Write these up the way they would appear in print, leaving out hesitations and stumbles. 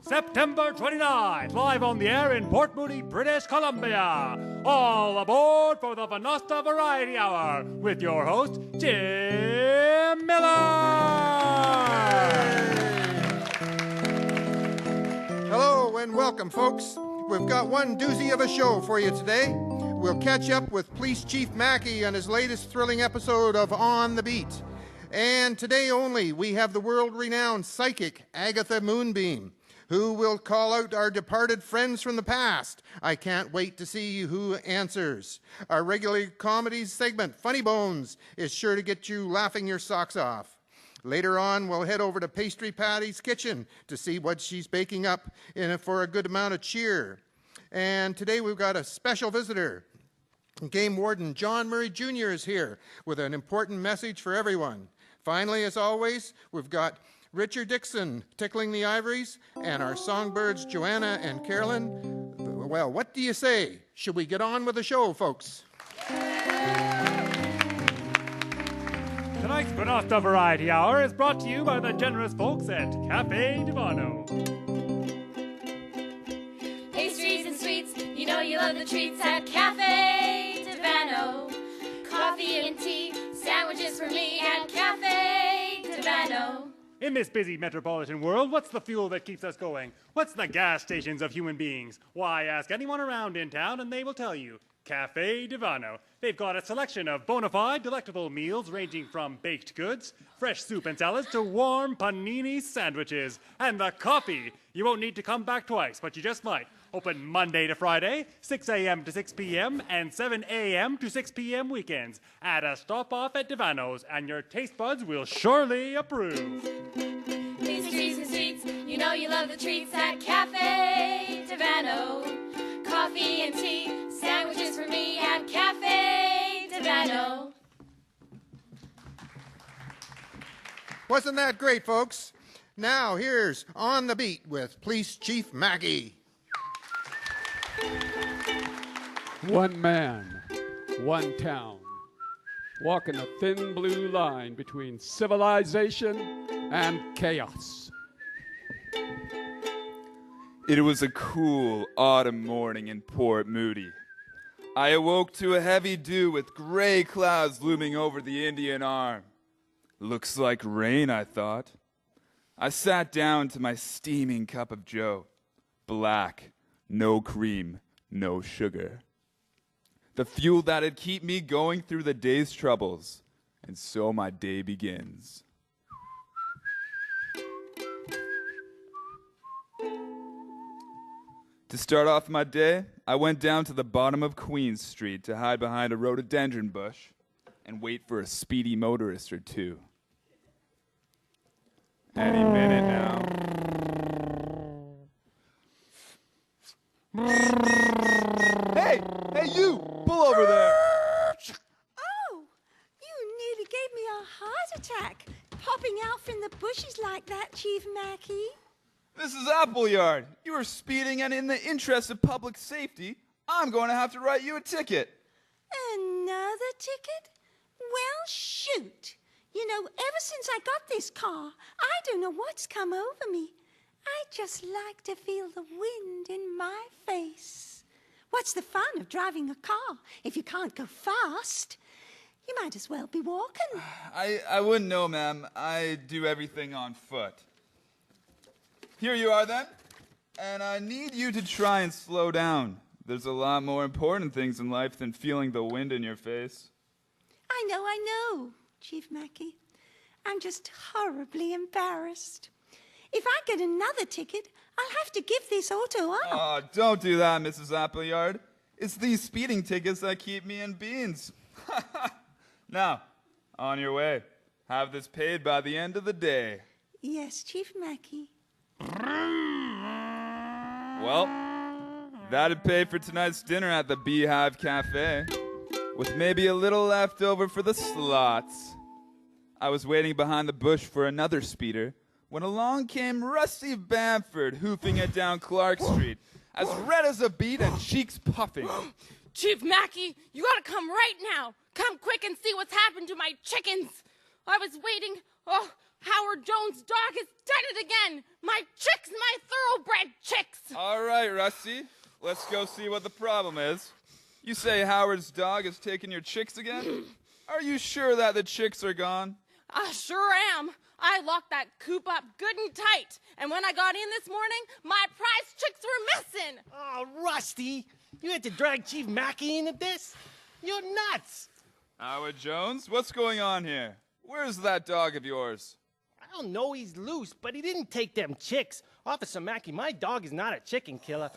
September 29th, live on the air in Port Moody, British Columbia. All aboard for the Venosta Variety Hour with your host, Jim Miller. Hello and welcome, folks. We've got one doozy of a show for you today. We'll catch up with Police Chief Mackey on his latest thrilling episode of On the Beat. And today only, we have the world-renowned psychic, Agatha Moonbeam, who will call out our departed friends from the past. I can't wait to see who answers. Our regular comedy segment, Funny Bones, is sure to get you laughing your socks off. Later on, we'll head over to Pastry Patty's kitchen to see what she's baking up for a good amount of cheer. And today we've got a special visitor. Game Warden John Murray Jr. is here with an important message for everyone. Finally, as always, we've got Richard Dixon tickling the ivories, and our songbirds Joanna and Carolyn. Well, what do you say? Should we get on with the show, folks? Tonight's Venosta Variety Hour is brought to you by the generous folks at Cafe Divano. Pastries and sweets, you know you love the treats at Cafe Divano. Coffee and tea, sandwiches for me at Cafe Divano. In this busy metropolitan world, what's the fuel that keeps us going? What's the gas stations of human beings? Why, ask anyone around in town and they will tell you. Cafe Divano. They've got a selection of bona fide, delectable meals ranging from baked goods, fresh soup and salads to warm panini sandwiches. And the coffee. You won't need to come back twice, but you just might. Open Monday to Friday, 6 a.m. to 6 p.m. and 7 a.m. to 6 p.m. weekends. Add a stop-off at Divano's, and your taste buds will surely approve. Pastries and sweets, you know you love the treats at Cafe Divano. Coffee and tea, sandwiches for me at Cafe Divano. Wasn't that great, folks? Now, here's On the Beat with Police Chief Mackey. One man, one town, walking a thin blue line between civilization and chaos. It was a cool autumn morning in Port Moody. I awoke to a heavy dew with gray clouds looming over the Indian Arm. Looks like rain, I thought. I sat down to my steaming cup of joe. Black, no cream, no sugar. The fuel that'd keep me going through the day's troubles. And so my day begins. To start off my day, I went down to the bottom of Queen Street to hide behind a rhododendron bush and wait for a speedy motorist or two. Any minute now. Hey, you! Pull over there! Oh, you nearly gave me a heart attack, popping out from the bushes like that, Chief Mackey. Mrs. Appleyard, you were speeding, and in the interest of public safety, I'm going to have to write you a ticket. Another ticket? Well, shoot. You know, ever since I got this car, I don't know what's come over me. I just like to feel the wind in my face. What's the fun of driving a car if you can't go fast? You might as well be walking. I wouldn't know, ma'am. I do everything on foot. Here you are, then. And I need you to try and slow down. There's a lot more important things in life than feeling the wind in your face. I know, Chief Mackey. I'm just horribly embarrassed. If I get another ticket, I'll have to give this auto up. Oh, don't do that, Mrs. Appleyard. It's these speeding tickets that keep me in beans. Now, on your way. Have this paid by the end of the day. Yes, Chief Mackey. Well, that'd pay for tonight's dinner at the Beehive Cafe, with maybe a little left over for the slots. I was waiting behind the bush for another speeder when along came Rusty Bamford hoofing it down Clark Street, as red as a beet and cheeks puffing. Chief Mackey, you gotta come right now. Come quick and see what's happened to my chickens. I was waiting. Oh, Howard Jones' dog has done it again. My chicks, my thoroughbred All right, Rusty. Let's go see what the problem is. You say Howard's dog has taken your chicks again? Are you sure that the chicks are gone? I sure am. I locked that coop up good and tight. And when I got in this morning, my prize chicks were missing. Oh, Rusty, you had to drag Chief Mackey into this? You're nuts. Howard Jones, what's going on here? Where's that dog of yours? I don't know he's loose, but he didn't take them chicks. Officer Mackey, my dog is not a chicken killer.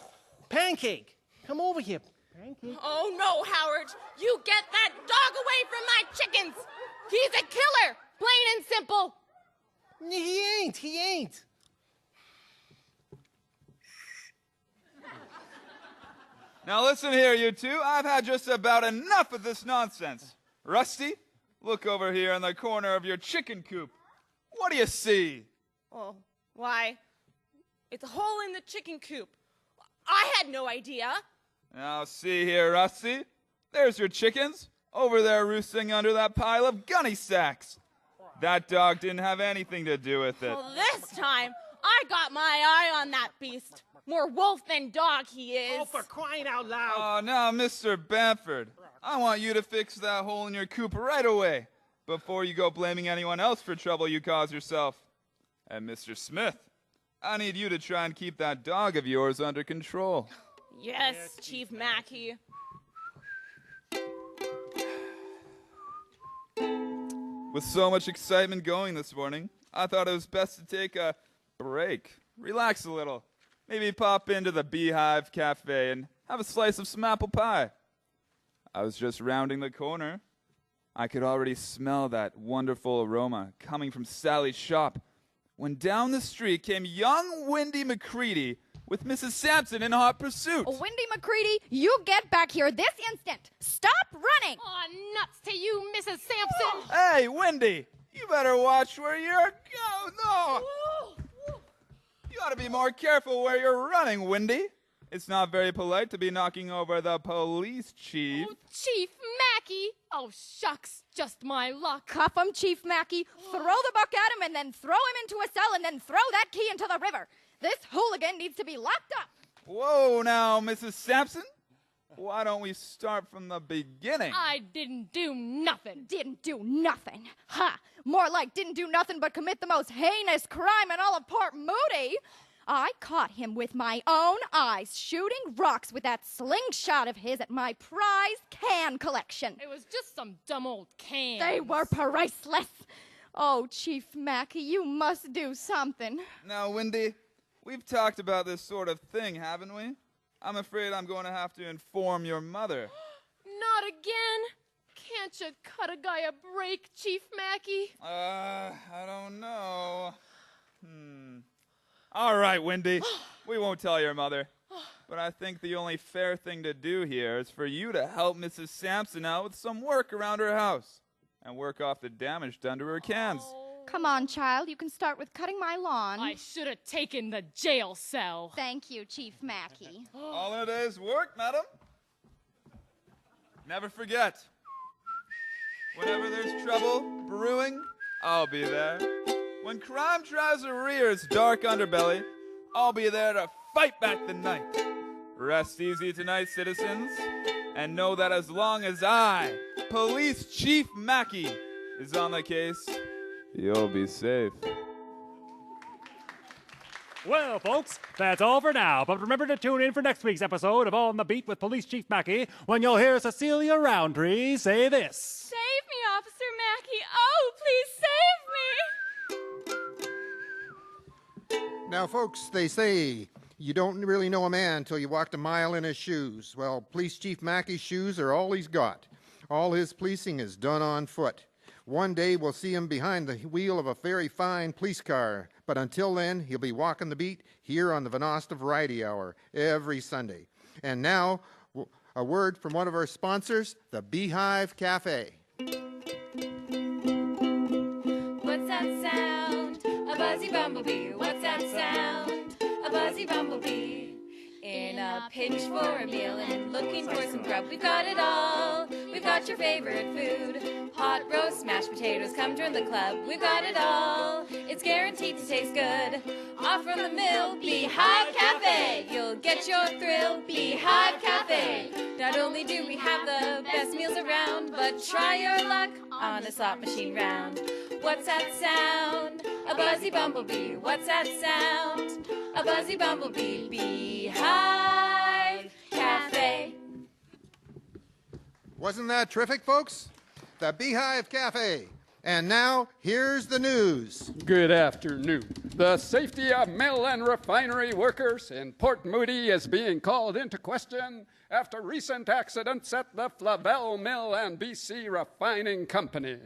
Pancake, come over here. Pancake. Oh, no, Howard. You get that dog away from my chickens. He's a killer, plain and simple. He ain't. Now listen here, you two. I've had just about enough of this nonsense. Rusty, look over here in the corner of your chicken coop. What do you see? Oh, why? It's a hole in the chicken coop. I had no idea. Now see here, Rusty. There's your chickens, over there roosting under that pile of gunny sacks. That dog didn't have anything to do with it. Well, this time, I got my eye on that beast. More wolf than dog he is. Oh, for crying out loud. Oh, now, Mr. Bamford, I want you to fix that hole in your coop right away before you go blaming anyone else for trouble you cause yourself. And Mr. Smith, I need you to try and keep that dog of yours under control. Yes, Chief Mackey. With so much excitement going this morning, I thought it was best to take a break. Relax a little. Maybe pop into the Beehive Cafe and have a slice of some apple pie. I was just rounding the corner. I could already smell that wonderful aroma coming from Sally's shop when down the street came young Wendy McCready with Mrs. Sampson in hot pursuit. Wendy McCready, you get back here this instant. Stop running. Aw, nuts to you, Mrs. Sampson. Hey, Wendy, you better watch where you're going. No! You ought to be more careful where you're running, Wendy. It's not very polite to be knocking over the police chief. Oh, Chief Mackey. Oh, shucks, just my luck. Cuff him, Chief Mackey. Throw the book at him and then throw him into a cell and then throw that key into the river. This hooligan needs to be locked up. Whoa now, Mrs. Sampson. Why don't we start from the beginning? I didn't do nothing. Didn't do nothing. Ha! More like didn't do nothing but commit the most heinous crime in all of Port Moody. I caught him with my own eyes shooting rocks with that slingshot of his at my prized can collection. It was just some dumb old cans. They were priceless. Oh, Chief Mackey, you must do something. Now, Wendy, we've talked about this sort of thing, haven't we? I'm afraid I'm going to have to inform your mother. Not again. Can't you cut a guy a break, Chief Mackey? I don't know. All right, Wendy. We won't tell your mother. But I think the only fair thing to do here is for you to help Mrs. Sampson out with some work around her house and work off the damage done to her cans. Come on, child. You can start with cutting my lawn. I should have taken the jail cell. Thank you, Chief Mackey. All in a day's work, madam. Never forget, whenever there's trouble brewing, I'll be there. When crime tries to rear its dark underbelly, I'll be there to fight back the night. Rest easy tonight, citizens, and know that as long as I, Police Chief Mackey, is on the case, you'll be safe. Well, folks, that's all for now. But remember to tune in for next week's episode of On the Beat with Police Chief Mackey when you'll hear Cecilia Roundtree say this. Save me, Officer Mackey. Oh, please save me. Now, folks, they say you don't really know a man till you walked a mile in his shoes. Well, Police Chief Mackey's shoes are all he's got. All his policing is done on foot. One day we'll see him behind the wheel of a very fine police car, but until then he'll be walking the beat here on the Venosta Variety Hour every Sunday. And now, a word from one of our sponsors, the Beehive Cafe. What's that sound? A buzzy bumblebee. What's that sound? A buzzy bumblebee. In a pinch for a meal and looking for some grub, we've got it all. We've got your favorite food. Hot roast, mashed potatoes, come join the club. We've got it all. It's guaranteed to taste good. far from the mill. Beehive Cafe, you'll get your thrill. Beehive Cafe. Not only do we have the best meals around, but try your luck on a slot machine round. What's that sound? A buzzy bumblebee. What's that sound? A buzzy bumblebee. Beehive Cafe. Wasn't that terrific, folks? The Beehive Cafe. And now, here's the news. Good afternoon. The safety of mill and refinery workers in Port Moody is being called into question after recent accidents at the Flavel Mill and BC Refining Company.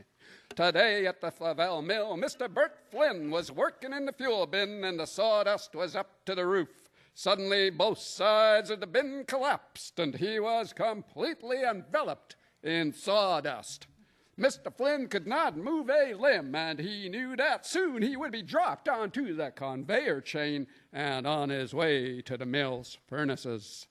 Today at the Flavel Mill, Mr. Bert Flynn was working in the fuel bin and the sawdust was up to the roof. Suddenly, both sides of the bin collapsed and he was completely enveloped in sawdust. Mr. Flynn could not move a limb, and he knew that soon he would be dropped onto the conveyor chain and on his way to the mill's furnaces.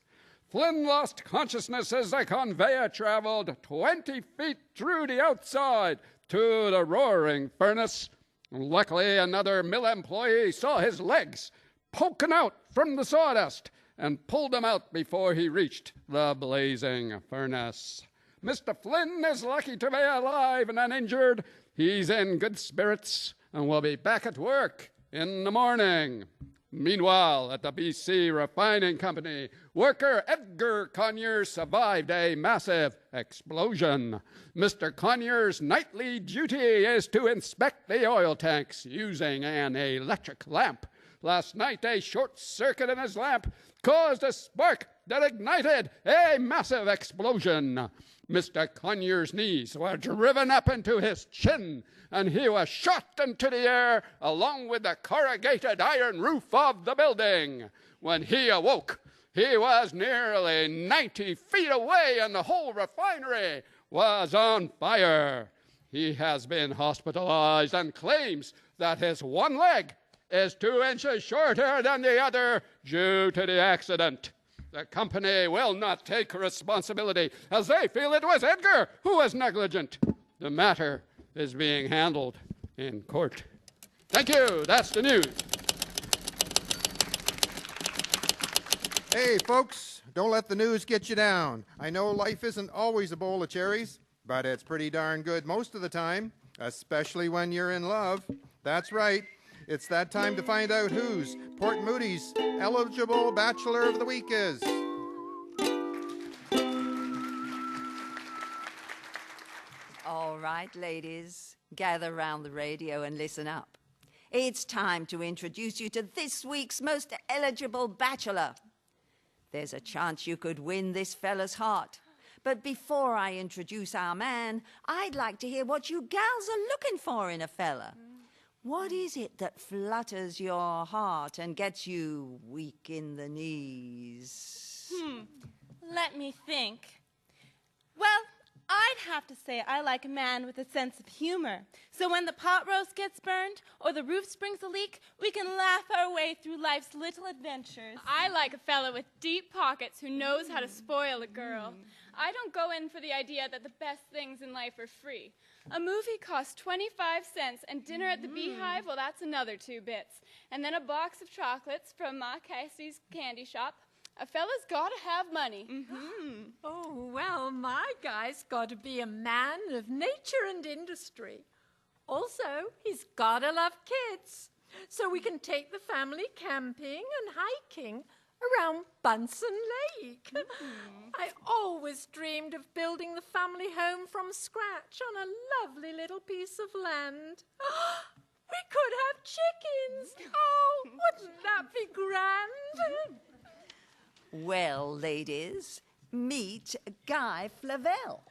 Flynn lost consciousness as the conveyor traveled 20 feet through the outside to the roaring furnace. Luckily, another mill employee saw his legs poking out from the sawdust and pulled them out before he reached the blazing furnace. Mr. Flynn is lucky to be alive and uninjured. He's in good spirits and will be back at work in the morning. Meanwhile, at the BC Refining Company, worker Edgar Conyers survived a massive explosion. Mr. Conyers' nightly duty is to inspect the oil tanks using an electric lamp. Last night, a short circuit in his lamp caused a spark that ignited a massive explosion. Mr. Conyers' knees were driven up into his chin, and he was shot into the air along with the corrugated iron roof of the building. When he awoke, he was nearly 90 feet away, and the whole refinery was on fire. He has been hospitalized and claims that his one leg is 2 inches shorter than the other due to the accident. The company will not take responsibility as they feel it was Edgar who was negligent. The matter is being handled in court. Thank you. That's the news. Hey, folks, don't let the news get you down. I know life isn't always a bowl of cherries, but it's pretty darn good most of the time, especially when you're in love. That's right. It's that time to find out who's Port Moody's eligible Bachelor of the Week is. All right, ladies, gather round the radio and listen up. It's time to introduce you to this week's most eligible bachelor. There's a chance you could win this fella's heart. But before I introduce our man, I'd like to hear what you gals are looking for in a fella. What is it that flutters your heart and gets you weak in the knees? Let me think. Well, I'd have to say I like a man with a sense of humor. So when the pot roast gets burned or the roof springs a leak, we can laugh our way through life's little adventures. I like a fella with deep pockets who knows how to spoil a girl. I don't go in for the idea that the best things in life are free. A movie costs 25 cents, and dinner at the Beehive, well, that's another 2 bits. And then a box of chocolates from Ma Cassie's candy shop. A fella's got to have money. Oh, well, my guy's got to be a man of nature and industry. Also, he's got to love kids, so we can take the family camping and hiking around Bunsen Lake. I always dreamed of building the family home from scratch on a lovely little piece of land. We could have chickens. Oh, wouldn't that be grand? Well, ladies, meet Guy Flavel.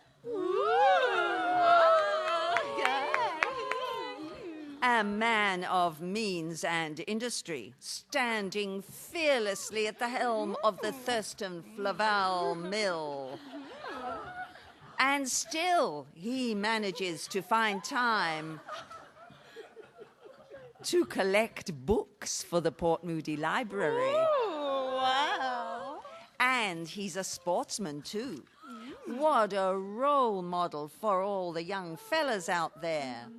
A man of means and industry, standing fearlessly at the helm of the Thurston Flavel Mill. And still, he manages to find time to collect books for the Port Moody Library. Wow. And he's a sportsman, too. What a role model for all the young fellas out there.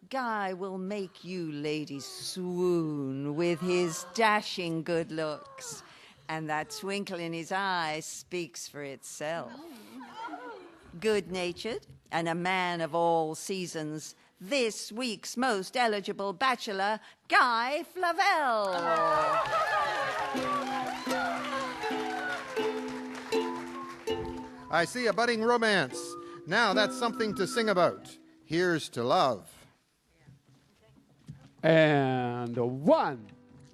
Guy will make you ladies swoon with his dashing good looks. And that twinkle in his eye speaks for itself. Good-natured and a man of all seasons, this week's most eligible bachelor, Guy Flavel. I see a budding romance. Now that's something to sing about. Here's to love. And 1,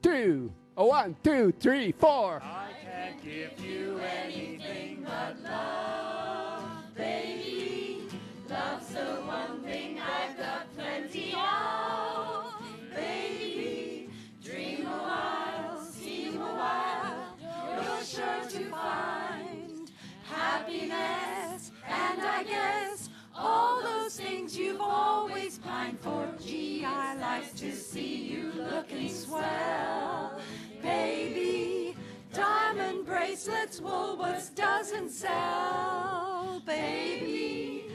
2, 1, 2, 3, 4. I can't give you anything but love, baby. Love's the one thing I've got plenty of, baby. Dream a while, scheme a while, you're sure to find happiness, and I guess all those things you've always pined for. Gee, I like to see you looking swell, baby. Diamond bracelets, Woolworths doesn't sell, baby.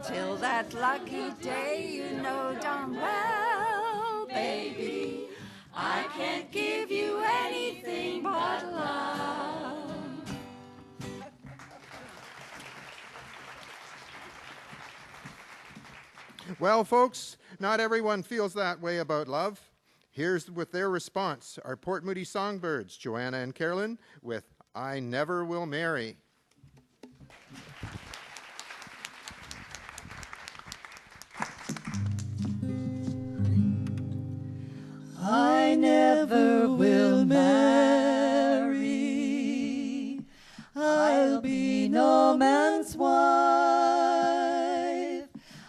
Till that lucky day, you know darn well, baby, I can't give you anything but love. Well, folks, not everyone feels that way about love. Here's with their response, our Port Moody songbirds, Joanna and Carolyn, with I Never Will Marry. I never will marry. I'll be no man's wife.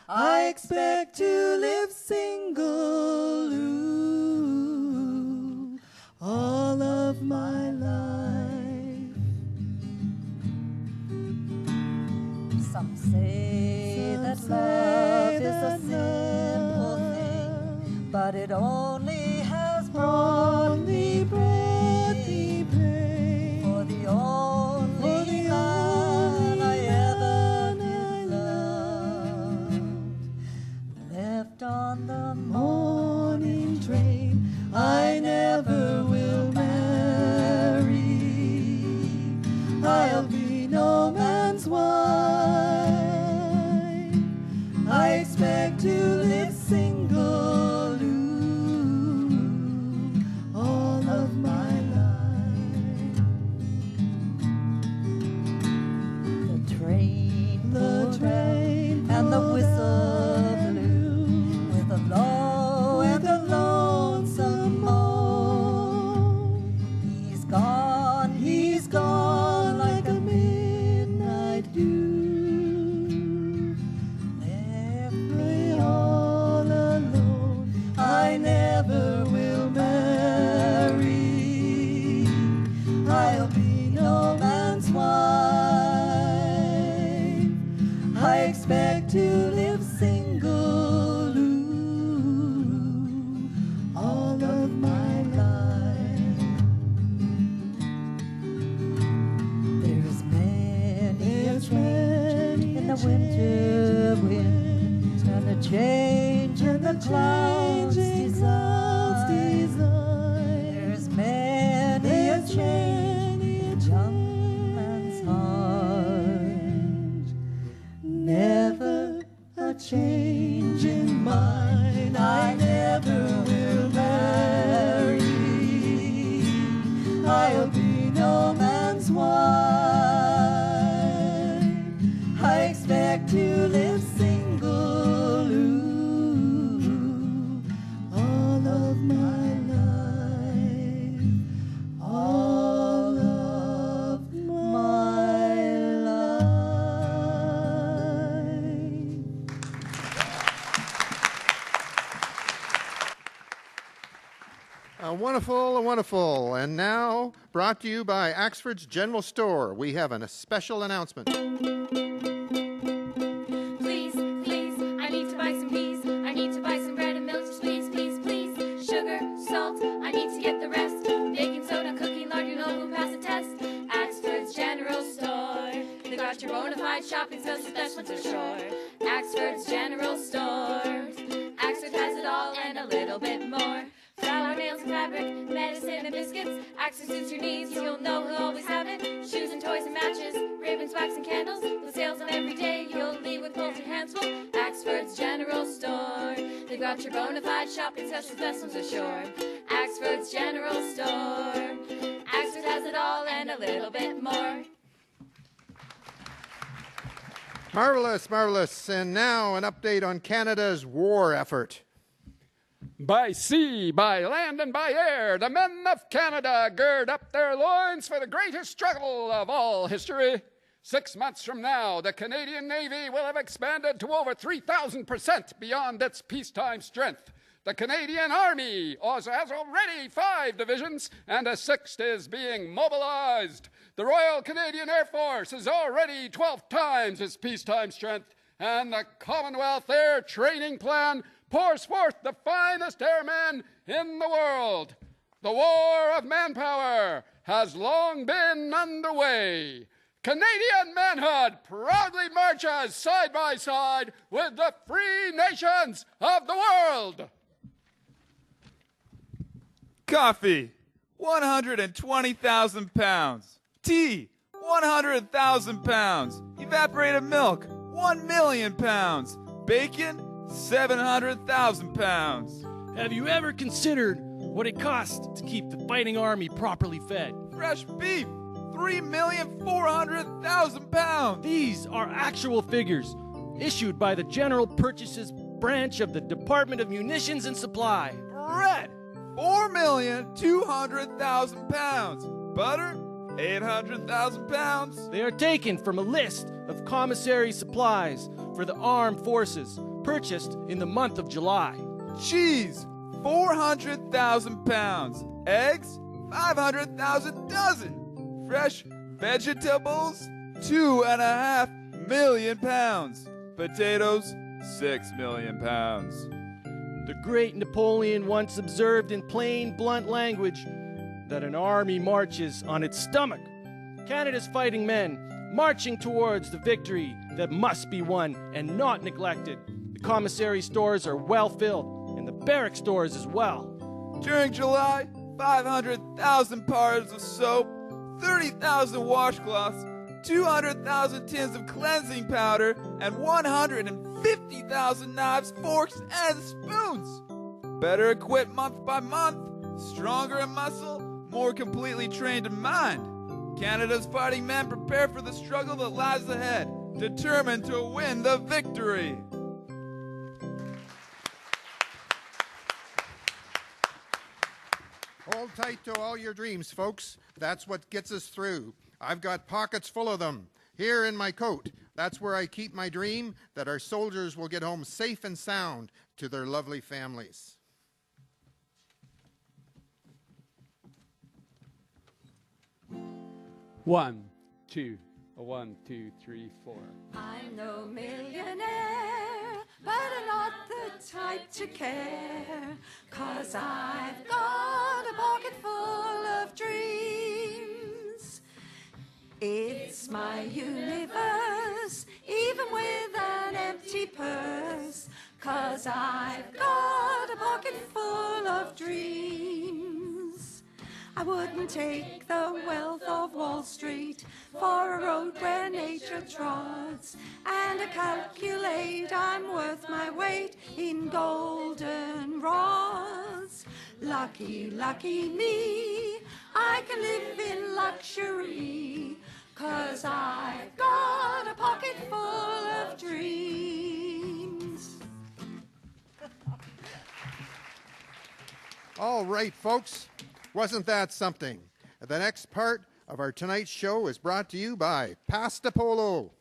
I expect to live single all of my life. Some say that love is a simple thing, but it only has brought me pain. For the only man I ever loved, left on the morning train. I never will marry. I'll be no man's wife. I expect to live single all of my life. The train, and the whistle blew with a low and a lonesome moan. He's gone like a midnight dew. Left me all alone. I never will marry. I'll be no man's wife. I expect to live single all of my life. There's many a change in the winter wind, and a change in the clouds' design. There's many a change in a young man's heart, never a change in mine. I never will marry. I'll be no man's wife. I expect to live single all of my life. All of my life. Wonderful, wonderful. And now, brought to you by Axford's General Store, we have a special announcement. Please, please, I need to buy some peas. I need to buy some bread and milk. Please, please, please. Sugar, salt, I need to get the rest. Baking soda, cooking lard, you know who passed the test. Axford's General Store. They got your bona fide shopping sales, the best ones are sure. Axford's General Stores. Axford has it fabric, medicine and biscuits. Axe that suits your needs, you'll know he'll always have it. Shoes and toys and matches, ribbons, wax and candles. The sales on every day, you'll leave with both your hands full. Axford's General Store. They've got your bona fide shopping sessions, best ones ashore. Axford's General Store. Axford has it all and a little bit more. Marvelous, marvelous. And now an update on Canada's war effort. By sea, by land, and by air, the men of Canada gird up their loins for the greatest struggle of all history. 6 months from now, the Canadian Navy will have expanded to over 3,000% beyond its peacetime strength. The Canadian Army also has already 5 divisions, and a 6th is being mobilized. The Royal Canadian Air Force is already 12 times its peacetime strength, and the Commonwealth Air Training Plan pours forth the finest airmen in the world. The war of manpower has long been underway. Canadian manhood proudly marches side by side with the free nations of the world. Coffee, 120,000 pounds. Tea, 100,000 pounds. Evaporated milk, 1 million pounds. Bacon, 700,000 pounds. Have you ever considered what it costs to keep the fighting army properly fed? Fresh beef, 3,400,000 pounds. These are actual figures issued by the General Purchases Branch of the Department of Munitions and Supply. Bread, 4,200,000 pounds. Butter, 800,000 pounds. They are taken from a list of commissary supplies for the armed forces purchased in the month of July. Cheese, 400,000 pounds. Eggs, 500,000 dozen. Fresh vegetables, 2.5 million pounds. Potatoes, 6 million pounds. The great Napoleon once observed in plain, blunt language that an army marches on its stomach. Canada's fighting men marching towards the victory that must be won and not neglected. The commissary stores are well filled, and the barrack stores as well. During July, 500,000 bars of soap, 30,000 washcloths, 200,000 tins of cleansing powder, and 150,000 knives, forks, and spoons. Better equipped month by month, stronger in muscle, more completely trained in mind. Canada's fighting men prepare for the struggle that lies ahead, determined to win the victory. Hold tight to all your dreams, folks. That's what gets us through. I've got pockets full of them. Here in my coat, that's where I keep my dream that our soldiers will get home safe and sound to their lovely families. One, two, 1, 2, 3, 4. I'm no millionaire, but I'm not the type to care, 'cause I've got a pocket full of dreams. It's my universe, even with an empty purse, 'cause I've got a pocket full of dreams. I wouldn't take the wealth of Wall Street for a road where nature trods, and I calculate I'm worth my weight in golden rods. Lucky, lucky me, I can live in luxury, 'cause I've got a pocket full of dreams. All right, folks. Wasn't that something? The next part of our tonight's show is brought to you by Pasta Polo.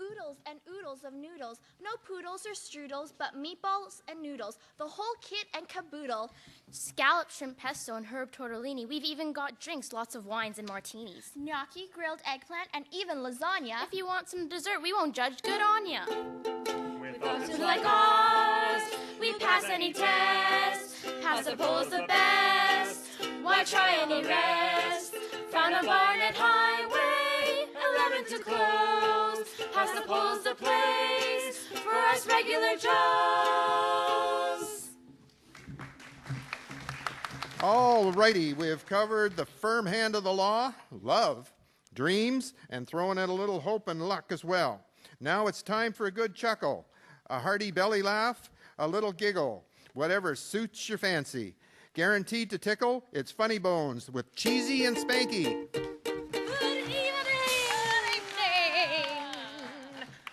Oodles and oodles of noodles. No poodles or strudels, but meatballs and noodles. The whole kit and caboodle. Scallop, shrimp pesto, and herb tortellini. We've even got drinks, lots of wines and martinis. Gnocchi, grilled eggplant, and even lasagna. If you want some dessert, we won't judge. Good on ya. With options like ours, we pass any test. Pasta Polo's the best. Why try any rest? Found on Barnet Highway, 11 to close. Pasta Polo's the place for us regular Joes. All righty, we've covered the firm hand of the law, love, dreams, and throwing in a little hope and luck as well. Now it's time for a good chuckle, a hearty belly laugh, a little giggle, whatever suits your fancy. Guaranteed to tickle, it's Funny Bones with Cheesy and Spanky.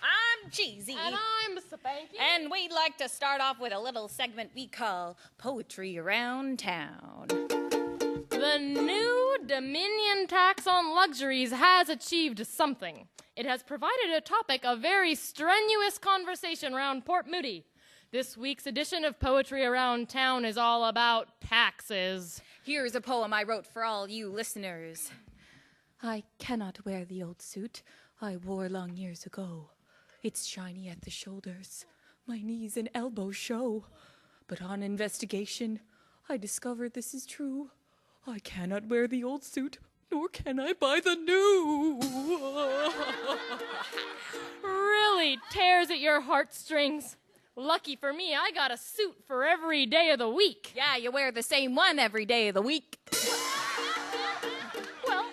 I'm Cheesy. And I'm Spanky. And we'd like to start off with a little segment we call Poetry Around Town. The new Dominion tax on luxuries has achieved something. It has provided a topic of very strenuous conversation around Port Moody. This week's edition of Poetry Around Town is all about taxes. Here's a poem I wrote for all you listeners. I cannot wear the old suit I wore long years ago. It's shiny at the shoulders. My knees and elbows show. But on investigation, I discovered this is true. I cannot wear the old suit, nor can I buy the new. Really tears at your heartstrings. Lucky for me, I got a suit for every day of the week. Yeah, you wear the same one every day of the week. Well,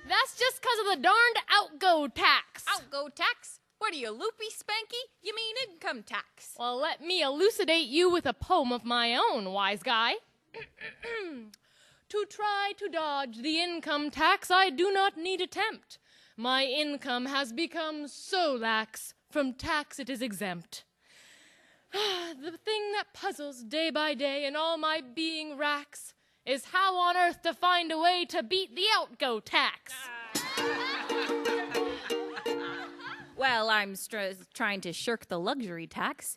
that's just because of the darned outgo tax. Outgo tax? What are you, loopy, Spanky? You mean income tax? Well, let me elucidate you with a poem of my own, wise guy. To try to dodge the income tax I do not need attempt. My income has become so lax, from tax it is exempt. The thing that puzzles day by day and all my being racks is how on earth to find a way to beat the outgo tax. Well, I'm trying to shirk the luxury tax.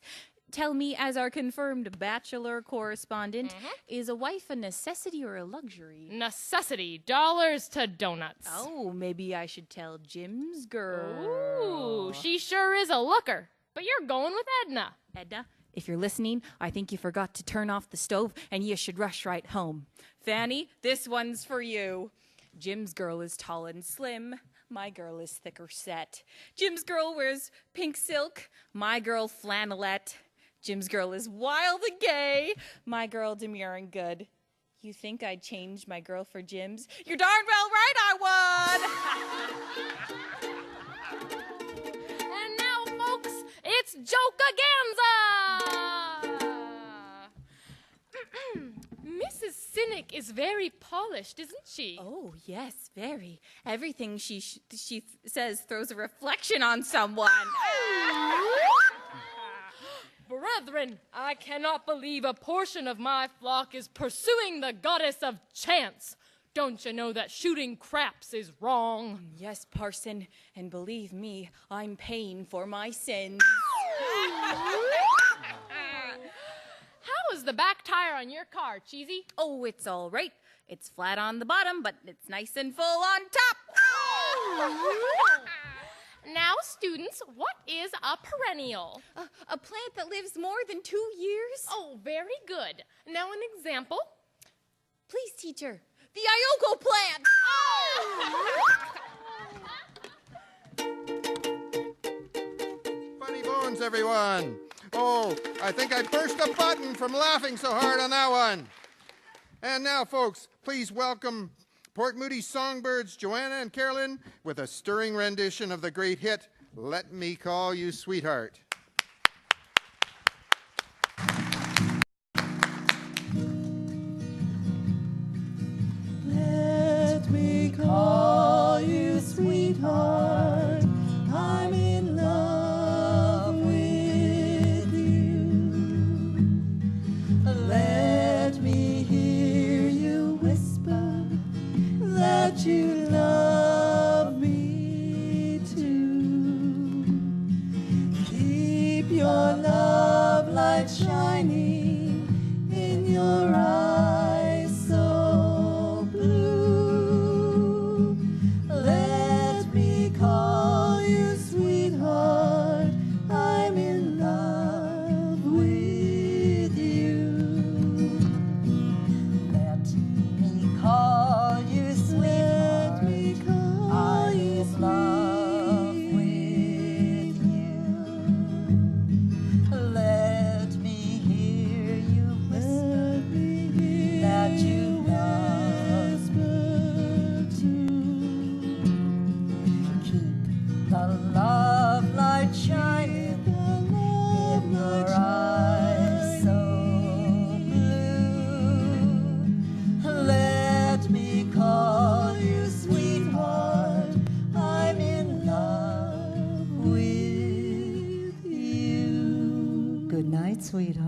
Tell me, as our confirmed bachelor correspondent, is a wife a necessity or a luxury? Necessity. Dollars to donuts. Oh, maybe I should tell Jim's girl. Ooh, she sure is a looker. But you're going with Edna. Edna, if you're listening, I think you forgot to turn off the stove and you should rush right home. Fanny, this one's for you. Jim's girl is tall and slim. My girl is thicker set. Jim's girl wears pink silk. My girl flannelette. Jim's girl is wild and gay. My girl demure and good. You think I'd change my girl for Jim's? You're darn well right I would! And now, folks, it's Joke-a-ganza! Mrs. Cynic is very polished, isn't she? Oh, yes, very. Everything she says throws a reflection on someone. Brethren, I cannot believe a portion of my flock is pursuing the goddess of chance. Don't you know that shooting craps is wrong? Yes, parson, and believe me, I'm paying for my sins. How is the back tire on your car, Cheesy? Oh, it's all right. It's flat on the bottom, but it's nice and full on top. Now, students, what is a perennial? A plant that lives more than 2 years. Oh, very good. Now, an example. Please, teacher. The Ioco plant! Funny Bones, everyone. Oh, I think I burst a button from laughing so hard on that one. And now, folks, please welcome Port Moody songbirds Joanna and Carolyn with a stirring rendition of the great hit, Let Me Call You Sweetheart. Let me call you sweetheart. I'm in love with you. Let me hear you whisper that you love me too. Keep your love light shining in your eyes so blue. Let me call you sweetheart. I'm in love with you. Let me call you sweetheart. I'm in love with you. Let me hear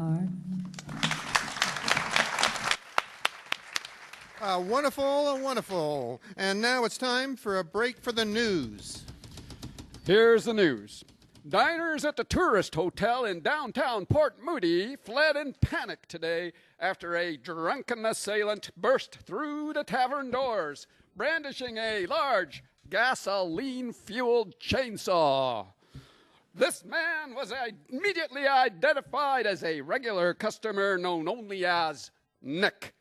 heart. Wonderful, wonderful. And now it's time for a break for the news. Here's the news. Diners at the tourist hotel in downtown Port Moody fled in panic today after a drunken assailant burst through the tavern doors, brandishing a large gasoline-fueled chainsaw. This man was immediately identified as a regular customer known only as Nick.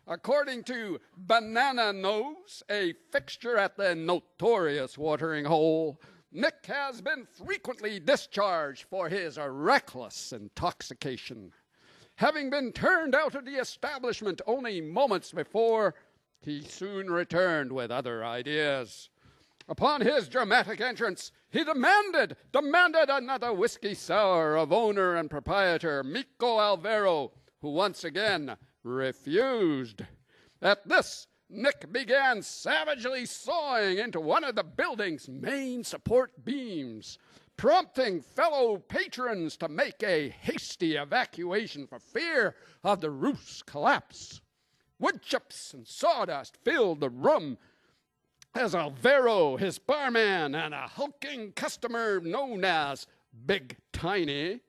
According to Banana Nose, a fixture at the notorious watering hole, Nick has been frequently discharged for his reckless intoxication. Having been turned out of the establishment only moments before, he soon returned with other ideas. Upon his dramatic entrance, he demanded another whiskey sour of owner and proprietor Mico Alvaro, who once again refused. At this, Nick began savagely sawing into one of the building's main support beams, prompting fellow patrons to make a hasty evacuation for fear of the roof's collapse. Wood chips and sawdust filled the room as Alvaro, his barman, and a hulking customer known as Big Tiny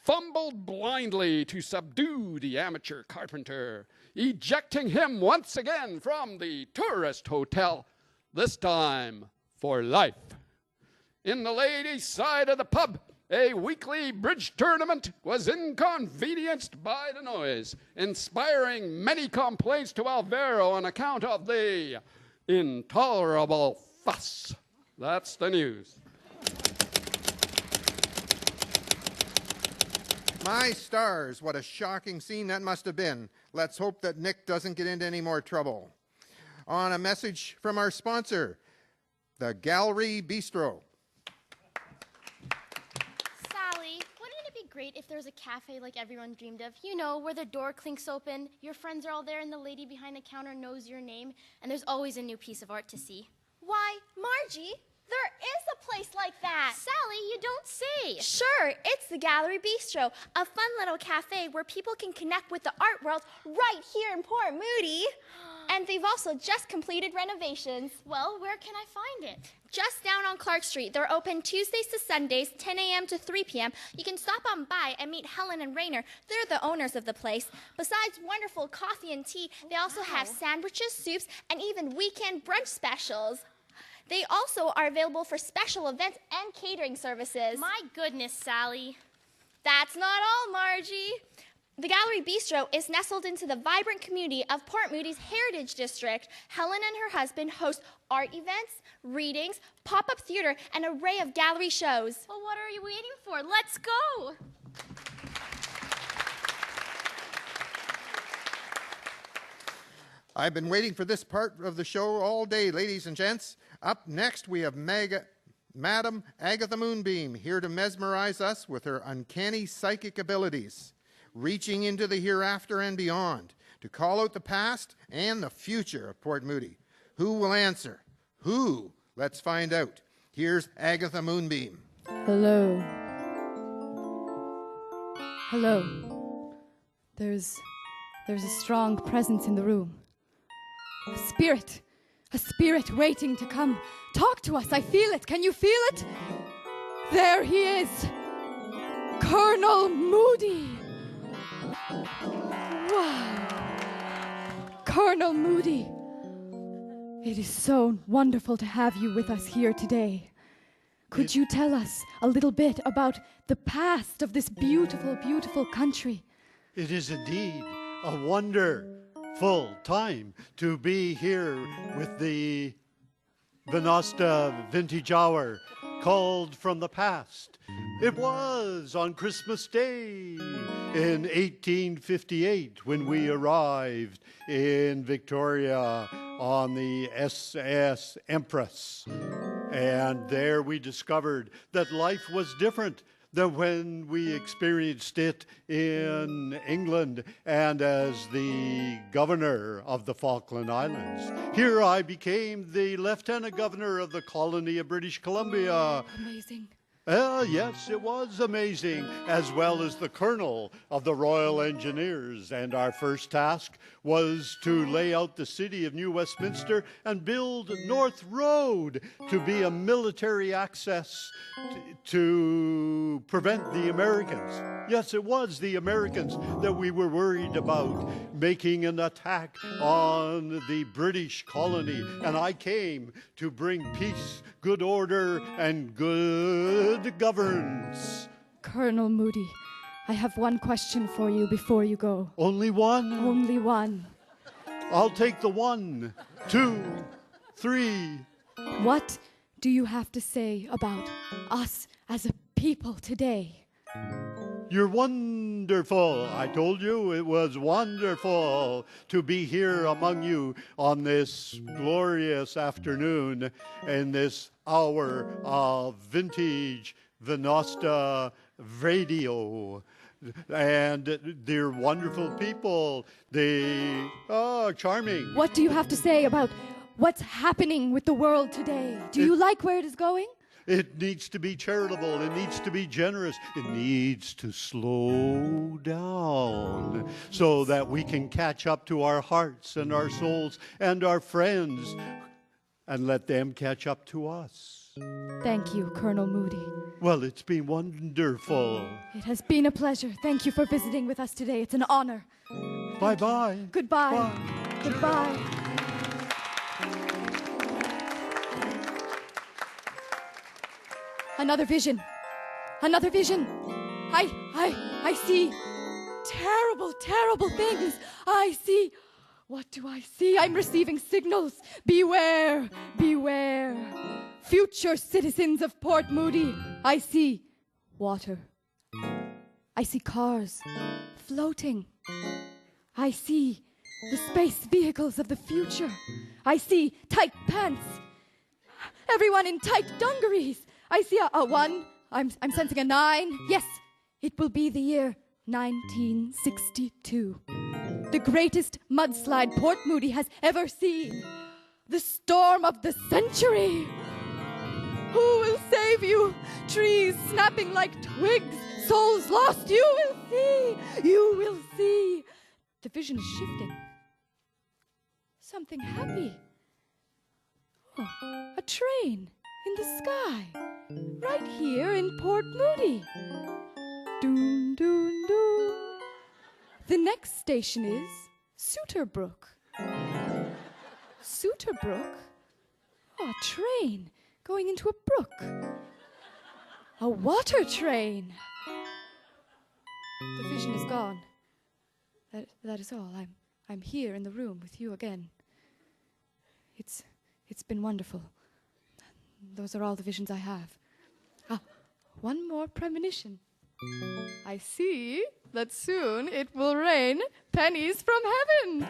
fumbled blindly to subdue the amateur carpenter, ejecting him once again from the tourist hotel, this time for life. In the ladies' side of the pub, a weekly bridge tournament was inconvenienced by the noise, inspiring many complaints to Alvaro on account of the intolerable fuss. That's the news. My stars, what a shocking scene that must have been. Let's hope that Nick doesn't get into any more trouble. On a message from our sponsor, the Gallery Bistro. Sally, wouldn't it be great if there was a cafe like everyone dreamed of? You know, where the door clinks open, your friends are all there, and the lady behind the counter knows your name, and there's always a new piece of art to see. Why, Margie, there is a place like that. Sally, you don't say. Sure, it's the Gallery Bistro, a fun little cafe where people can connect with the art world right here in Port Moody. And they've also just completed renovations. Well, where can I find it? Just down on Clark Street. They're open Tuesdays to Sundays, 10 a.m. to 3 p.m. You can stop on by and meet Helen and Rainer. They're the owners of the place. Besides wonderful coffee and tea, they also have sandwiches, soups, and even weekend brunch specials. They also are available for special events and catering services. My goodness, Sally. That's not all, Margie. The Gallery Bistro is nestled into the vibrant community of Port Moody's Heritage District. Helen and her husband host art events, readings, pop-up theater, and an array of gallery shows. Well, what are you waiting for? Let's go! I've been waiting for this part of the show all day, ladies and gents. Up next, we have Madam Agatha Moonbeam, here to mesmerize us with her uncanny psychic abilities, reaching into the hereafter and beyond, to call out the past and the future of Port Moody. Who will answer? Who? Let's find out. Here's Agatha Moonbeam. Hello. Hello. There's a strong presence in the room. A spirit waiting to come. Talk to us. I feel it. Can you feel it? There he is. Colonel Moody. Wow. Colonel Moody. It is so wonderful to have you with us here today. Could you tell us a little bit about the past of this beautiful, beautiful country? It is indeed a wonderful time to be here with the Venosta Vintage Hour, called from the past. It was on Christmas Day in 1858 when we arrived in Victoria on the SS Empress. And there we discovered that life was different than when we experienced it in England and as the governor of the Falkland Islands. Here I became the lieutenant governor of the colony of British Columbia. Amazing. Yes, it was amazing, as well as the Colonel of the Royal Engineers. And our first task was to lay out the city of New Westminster and build North Road to be a military access to prevent the Americans. Yes, it was the Americans that we were worried about making an attack on the British colony. And I came to bring peace, good order, and good governance. Colonel Moody, I have one question for you before you go. Only one? Only one. I'll take the 1, 2, 3. What do you have to say about us as a people today? You're wonderful. I told you it was wonderful to be here among you on this glorious afternoon in this hour of vintage Venosta radio. And they're wonderful people. Charming. What do you have to say about what's happening with the world today? Do you like where it is going? It needs to be charitable. It needs to be generous. It needs to slow down so that we can catch up to our hearts and our souls and our friends and let them catch up to us. Thank you, Colonel Moody. Well, it's been wonderful. It has been a pleasure. Thank you for visiting with us today. It's an honor. Bye-bye. Goodbye. Bye. Goodbye. Another vision. Another vision. I see terrible, terrible things. I see. What do I see? I'm receiving signals. Beware, beware. Future citizens of Port Moody. I see water. I see cars floating. I see the space vehicles of the future. I see tight pants. Everyone in tight dungarees. I see a 1. I'm sensing a 9. Yes, it will be the year 1962. The greatest mudslide Port Moody has ever seen. The storm of the century. Who will save you? Trees snapping like twigs. Souls lost. You will see. You will see. The vision is shifting. Something happy. Oh, a train in the sky. Right here in Port Moody. Doom, doom, doom. The next station is Suterbrook. Suterbrook? Oh, a train going into a brook. A water train. The vision is gone. That is all. I'm here in the room with you again. It's been wonderful. Those are all the visions I have. One more premonition. I see that soon it will rain pennies from heaven.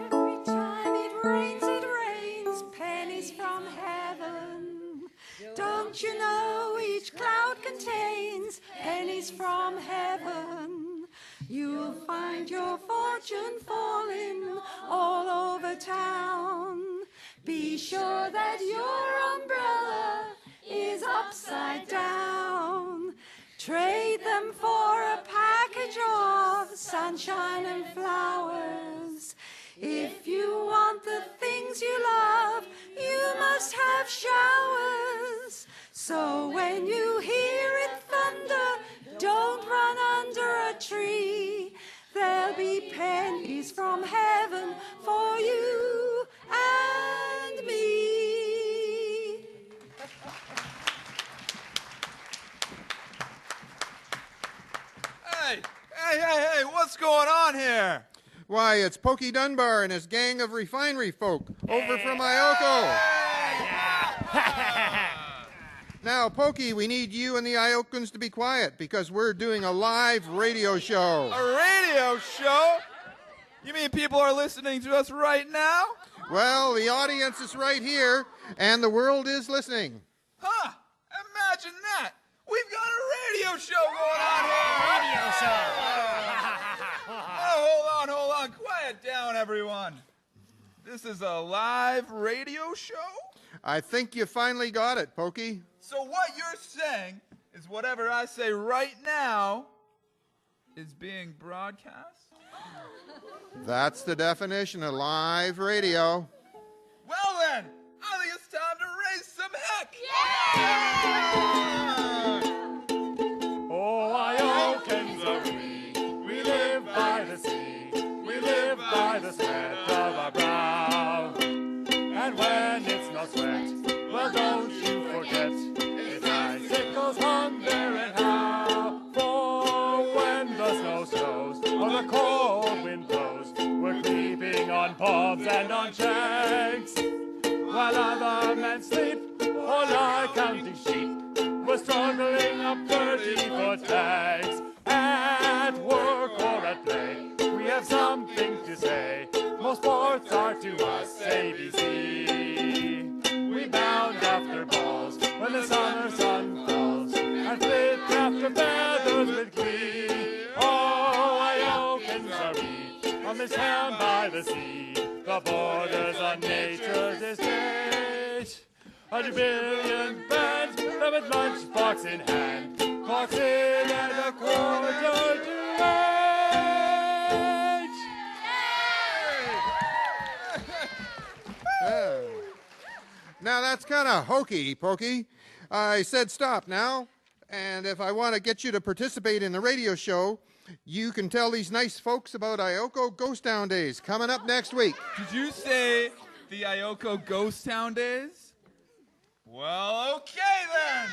Every time it rains pennies from heaven. Don't you know each cloud contains pennies from heaven? You'll find your fortune falling all over town. Be sure that your umbrella is upside down. Trade them for a package of sunshine and flowers. If you want the things you love, you must have showers. So when you hear it thunder, don't run under a tree. There'll be pennies from heaven for you and me. Hey, what's going on here? Why, it's Pokey Dunbar and his gang of refinery folk over from Ioco. Now, Pokey, we need you and the Iocans to be quiet because we're doing a live radio show. A radio show? You mean people are listening to us right now? Well, the audience is right here, and the world is listening. Huh! Imagine that! We've got a radio show going on here! Radio show! Oh, hold on. Quiet down, everyone. this is a live radio show? I think you finally got it, Pokey. So what you're saying is whatever I say right now is being broadcast? That's the definition of live radio. Well then, I think it's time to raise some heck! Oh, Iocans are we live by the sea, we live by the sweat of our brow. And when it's not sweat, well don't you forget, it's icicles, hunger and how. For when the snow snows, or the cold wind blows, we're creeping on palms and on shanks, while other men sleep or lie counting sheep. We're struggling up 30-foot banks. At work or at play, we have something to say. Most sports are to us ABC. We bound after balls when the summer sun falls, and flit after feathers with glee. Oh, Iocans are we, on this town by the sea, the borders on nature's estate. 100 billion bands, them with lunchbox in hand, clocks in at a quarter to 8. Now that's kind of hokey, Pokey. I said stop now, and if I want to get you to participate in the radio show, you can tell these nice folks about Ioco Ghost Town Days coming up next week. Did you say the Ioco Ghost Town Days? Well, okay then.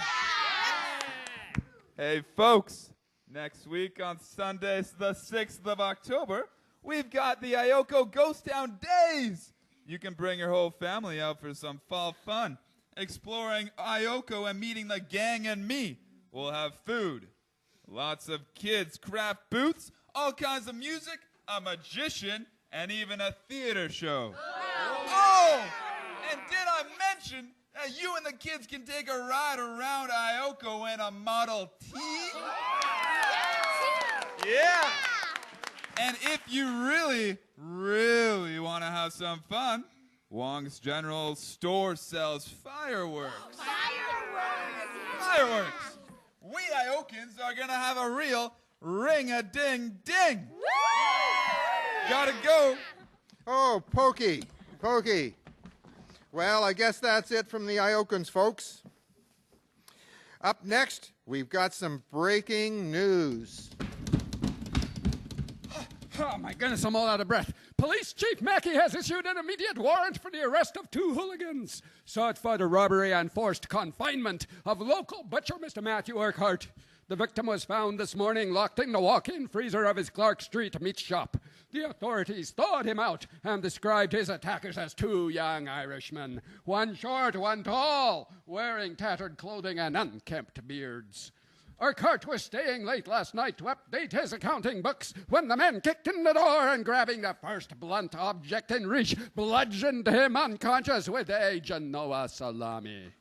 Hey, folks, next week on Sunday, the 6th of October, we've got the Ioco Ghost Town Days. You can bring your whole family out for some fall fun, exploring Ioco and meeting the gang and me. We'll have food, lots of kids' craft booths, all kinds of music, a magician, and even a theater show. Oh, and did I mention that you and the kids can take a ride around Ioco in a Model T? Yeah. And if you really, really want to have some fun, Wong's General Store sells fireworks. Fireworks! We Iocans are going to have a real ring-a-ding-ding. Gotta go. Oh, Pokey. Well, I guess that's it from the Iocans, folks. Up next, we've got some breaking news. Oh, my goodness, I'm all out of breath. Police Chief Mackey has issued an immediate warrant for the arrest of 2 hooligans sought for the robbery and forced confinement of local butcher Mr. Matthew Urquhart. The victim was found this morning locked in the walk-in freezer of his Clark Street meat shop. The authorities thawed him out and described his attackers as 2 young Irishmen, one short, one tall, wearing tattered clothing and unkempt beards. Urquhart was staying late last night to update his accounting books when the men kicked in the door and, grabbing the first blunt object in reach, bludgeoned him unconscious with a Genoa salami.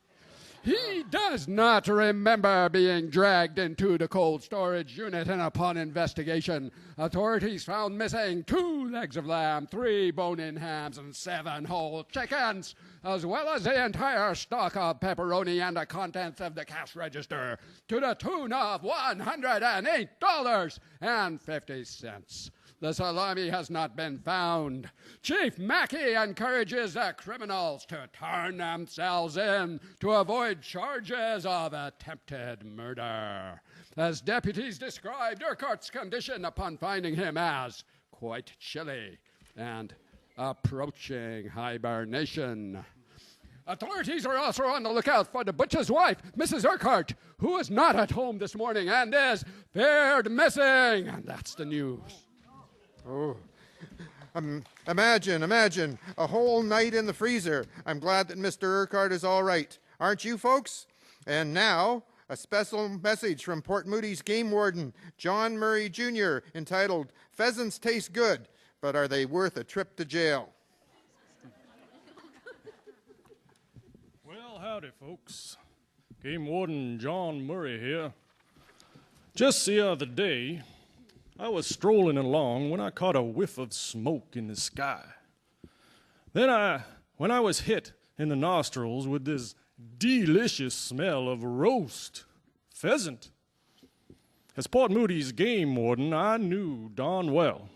He does not remember being dragged into the cold storage unit, and upon investigation, authorities found missing 2 legs of lamb, 3 bone-in hams, and 7 whole chickens, as well as the entire stock of pepperoni and the contents of the cash register, to the tune of $108.50. The salami has not been found. Chief Mackey encourages the criminals to turn themselves in to avoid charges of attempted murder. As deputies described Urquhart's condition upon finding him as quite chilly and approaching hibernation. Authorities are also on the lookout for the butcher's wife, Mrs. Urquhart, who is not at home this morning and is feared missing. And that's the news. Oh, imagine a whole night in the freezer. I'm glad that Mr. Urquhart is all right. Aren't you, folks? And now, a special message from Port Moody's game warden, John Murray Jr., entitled, "Pheasants Taste Good, but Are They Worth a Trip to Jail?" Well, howdy, folks. Game warden John Murray here. Just the other day, I was strolling along when I caught a whiff of smoke in the sky. When I was hit in the nostrils with this delicious smell of roast pheasant. As Port Moody's game warden, I knew darn well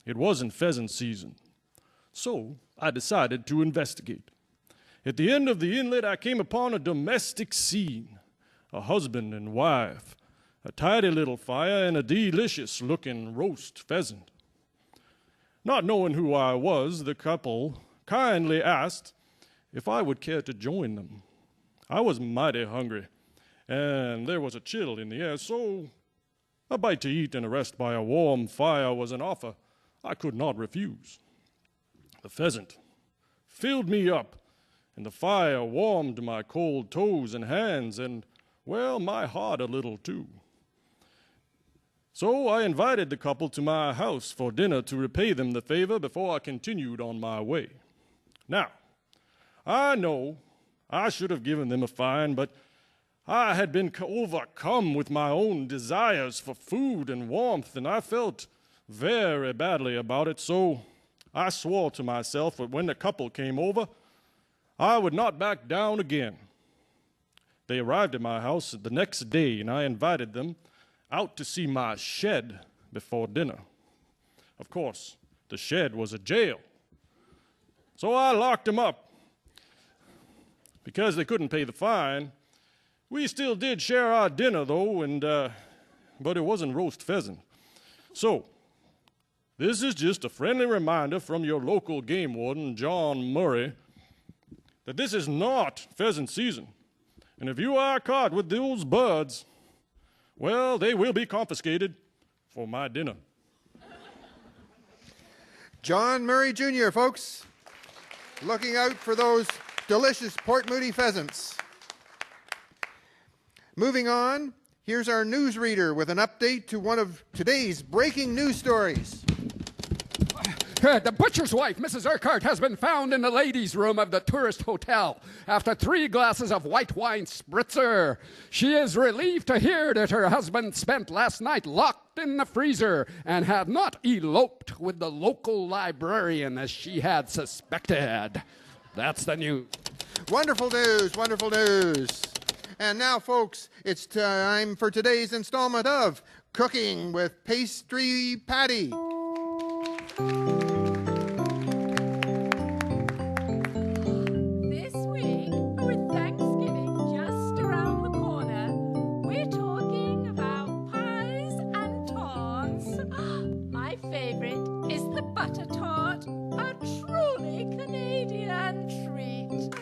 it wasn't pheasant season. So I decided to investigate. At the end of the inlet, I came upon a domestic scene. A husband and wife, a tidy little fire, and a delicious-looking roast pheasant. Not knowing who I was, the couple kindly asked if I would care to join them. I was mighty hungry, and there was a chill in the air, so a bite to eat and a rest by a warm fire was an offer I could not refuse. The pheasant filled me up, and the fire warmed my cold toes and hands, and, well, my heart a little too. So I invited the couple to my house for dinner to repay them the favor before I continued on my way. Now, I know I should have given them a fine, but I had been overcome with my own desires for food and warmth, and I felt very badly about it, so I swore to myself that when the couple came over, I would not back down again. They arrived at my house the next day, and I invited them out to see my shed before dinner. Of course, the shed was a jail, so I locked them up. Because they couldn't pay the fine, we still did share our dinner, though, but it wasn't roast pheasant. So, this is just a friendly reminder from your local game warden, John Murray, that this is not pheasant season. And if you are caught with those birds, well, they will be confiscated for my dinner. John Murray Jr., folks, looking out for those delicious Port Moody pheasants. Moving on, here's our newsreader with an update to one of today's breaking news stories. The butcher's wife, Mrs. Urquhart, has been found in the ladies' room of the tourist hotel after 3 glasses of white wine spritzer. She is relieved to hear that her husband spent last night locked in the freezer and had not eloped with the local librarian as she had suspected. That's the news. Wonderful news, wonderful news. And now, folks, it's time for today's installment of Cooking with Pastry Patty. This week, with Thanksgiving just around the corner, we're talking about pies and tarts. My favorite is the butter tart, a truly Canadian treat.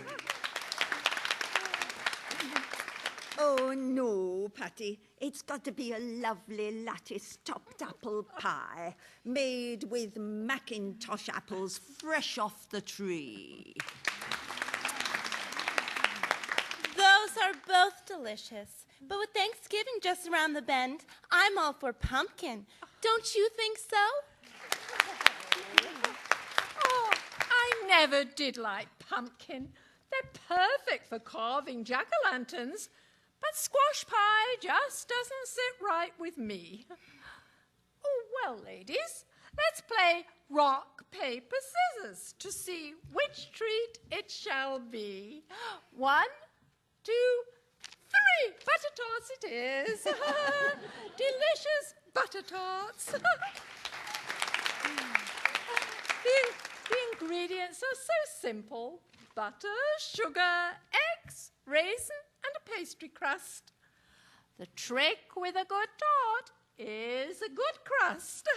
Oh, no, Patty. It's got to be a lovely lattice-topped apple pie made with Macintosh apples fresh off the tree. Those are both delicious. But with Thanksgiving just around the bend, I'm all for pumpkin. Don't you think so? Oh, I never did like pumpkin. They're perfect for carving jack-o'-lanterns, but squash pie just doesn't sit right with me. Oh, well, ladies, let's play rock, paper, scissors to see which treat it shall be. 1, 2, 3. Butter tarts it is. Delicious butter tarts. The ingredients are so simple. Butter, sugar, eggs, raisin, and a pastry crust. The trick with a good tart is a good crust.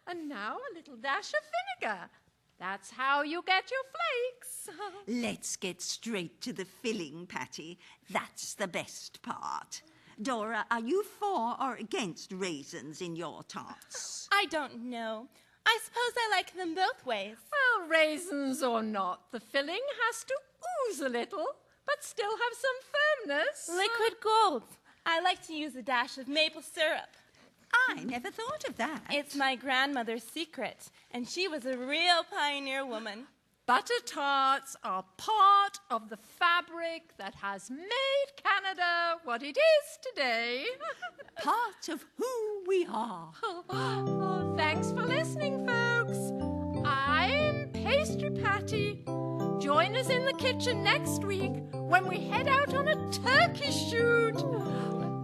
And now a little dash of vinegar. That's how you get your flakes. Let's get straight to the filling, Patty. That's the best part. Dora, are you for or against raisins in your tarts? I don't know. I suppose I like them both ways. Well, raisins or not, the filling has to ooze a little, but still have some firmness. Liquid gold. I like to use a dash of maple syrup. I never thought of that. It's my grandmother's secret, and she was a real pioneer woman. Butter tarts are part of the fabric that has made Canada what it is today. Part of who we are. Oh, thanks for listening, folks. I'm Pastry Pastry Patty. Join us in the kitchen next week when we head out on a turkey shoot.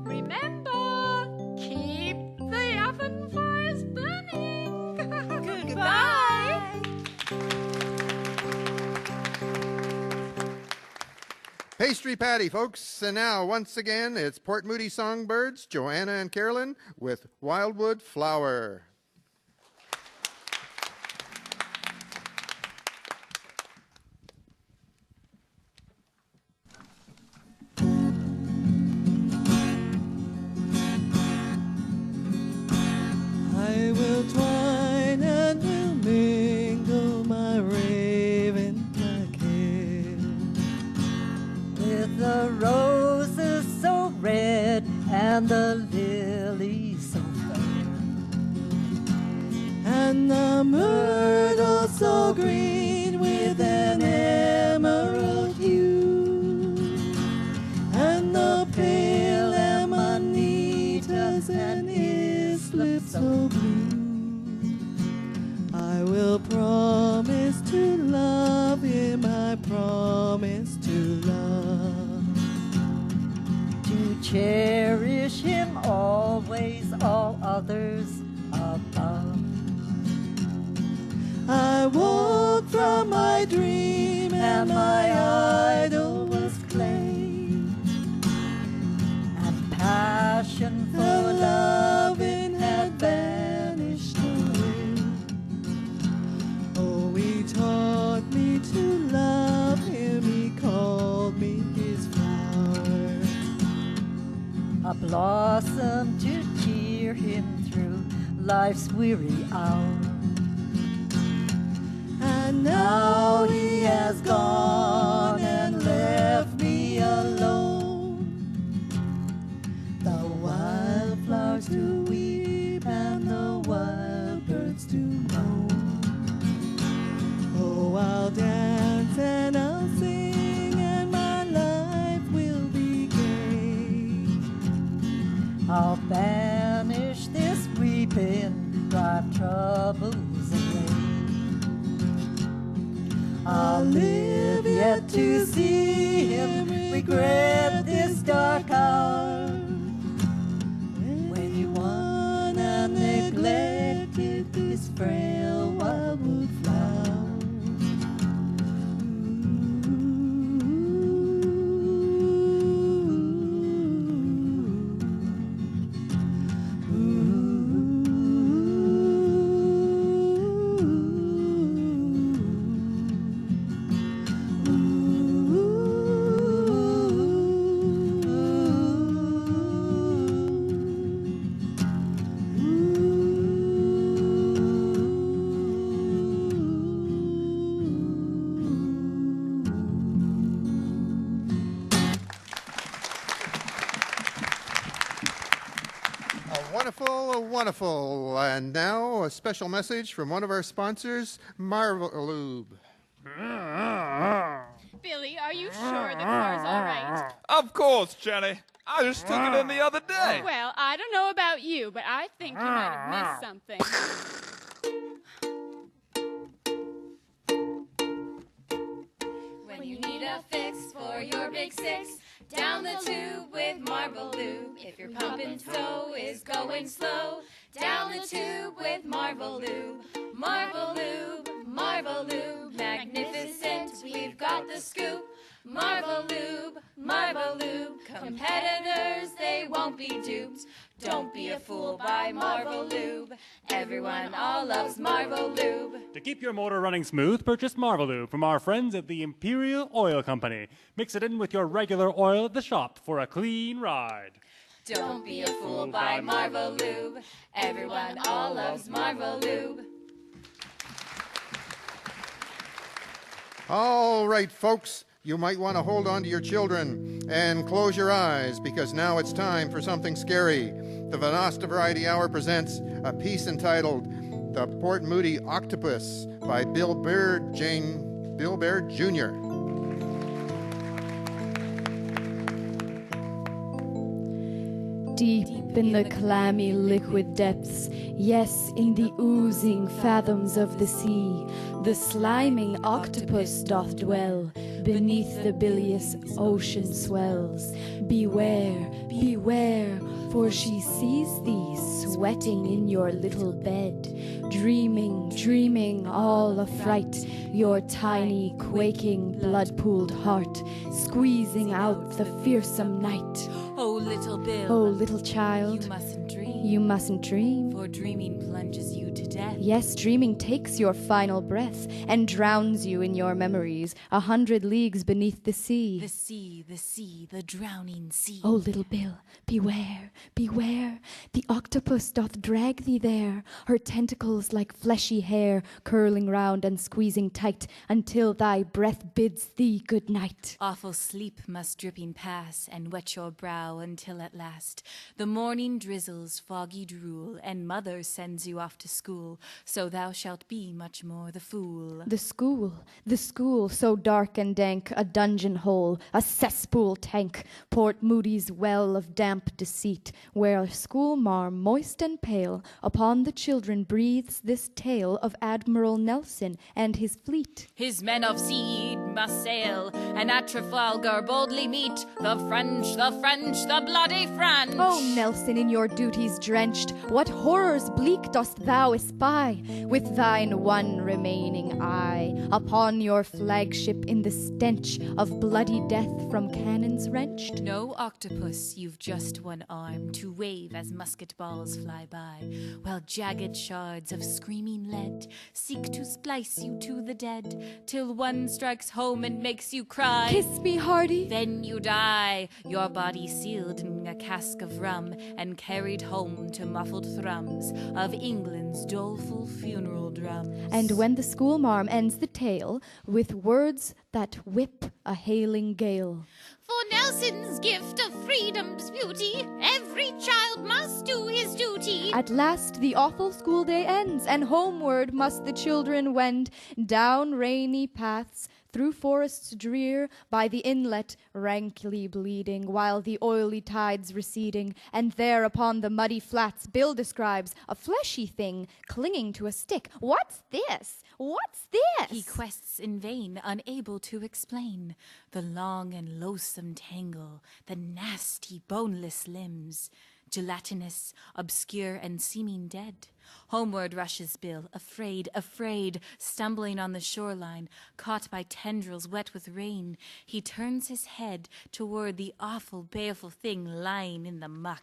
Remember, keep the oven fires burning. Goodbye. Pastry Patty, folks. And now, once again, it's Port Moody Songbirds, Joanna and Carolyn, with Wildwood Flower. I will twine and will mingle my raven black hair with the roses so red and the lilies so fair, and the myrtle so green with an emerald hue, and the pale amanitas and isleps so blue. I will promise to love him, I promise to love, to cherish him always, all others above. I woke from my dream and my idol was clay, and passion for loving had vanished away. Oh, he taught me to love him, he called me his flower, a blossom to cheer him through life's weary hour. And now he has gone and left me alone, the wildflowers to weep and the wild birds to moan. Oh, I'll dance and I'll sing and my life will be gay. I'll banish this weeping, drive troubles away. I'll live yet to see him regret this dark hour, when he won and neglected this frail wildwood flower. Wonderful. And now a special message from one of our sponsors, Marvelube. Billy, are you sure the car's all right? Of course, Jenny. I just took it in the other day. Well, I don't know about you, but I think you might have missed something. When you need a fix for your big six, down the tube with Marvelube. If your pump and stow is going slow, down the tube with Marvelube. Marvelube, Marvelube, magnificent, we've got the scoop. Marvelube, Marvelube, competitors, they won't be duped. Don't be a fool by Marvelube. Everyone all loves Marvelube. To keep your motor running smooth, purchase Marvelube from our friends at the Imperial Oil Company. Mix it in with your regular oil at the shop for a clean ride. Don't be a fool by Marvelube. Everyone all loves Marvelube. All right, folks, you might want to hold on to your children and close your eyes, because now it's time for something scary. The Venosta Variety Hour presents a piece entitled The Port Moody Octopus by Bill Baird Jr. Deep in the clammy liquid depths, yes, in the oozing fathoms of the sea, the sliming octopus doth dwell, beneath the bilious ocean swells. Beware, beware, for she sees thee sweating in your little bed, dreaming, dreaming all affright, your tiny, quaking, blood-pooled heart, squeezing out the fearsome night. Oh, little Bill. Oh, little child. You mustn't dream. You mustn't dream. For dreaming plunges you to death. Yes, dreaming takes your final breath and drowns you in your memories 100 leagues beneath the sea. The sea, the drowning sea. Oh, little Bill, beware, beware. The octopus doth drag thee there, her tentacles like fleshy hair curling round and squeezing tight until thy breath bids thee good night. Awful sleep must dripping pass and wet your brow until at last the morning drizzles foggy drool and mother sends you off to school, so thou shalt be much more the fool. The school, so dark and dank, a dungeon hole, a cesspool tank, Port Moody's well of damp deceit, where a schoolmarm moist and pale upon the children breathes this tale of Admiral Nelson and his fleet. His men of sea must sail, and at Trafalgar boldly meet the French, the bloody French. Oh, Nelson, in your duties drenched, what horrors bleak dost thou espy, with thine one remaining eye upon your flagship in the stench of bloody death from cannons wrenched? No, octopus, you've just one arm to wave as musket balls fly by, while jagged shards of screaming lead seek to splice you to the dead, till one strikes home and makes you cry. Kiss me, Hardy. Then you die, your body sealed in a cask of rum and carried home to muffled thrums of England's doleful funeral drums. And when the schoolmarm ends the tale with words that whip a hailing gale. For Nelson's gift of freedom's beauty, every child must do his duty. At last the awful school day ends, and homeward must the children wend, down rainy paths, through forests drear, by the inlet rankly bleeding, while the oily tide's receding, and there upon the muddy flats Bill describes a fleshy thing clinging to a stick. What's this? What's this? He quests in vain, unable to explain the long and loathsome tangle, the nasty boneless limbs, gelatinous, obscure, and seeming dead. Homeward rushes Bill, afraid, afraid, stumbling on the shoreline, caught by tendrils wet with rain. He turns his head toward the awful, baleful thing lying in the muck.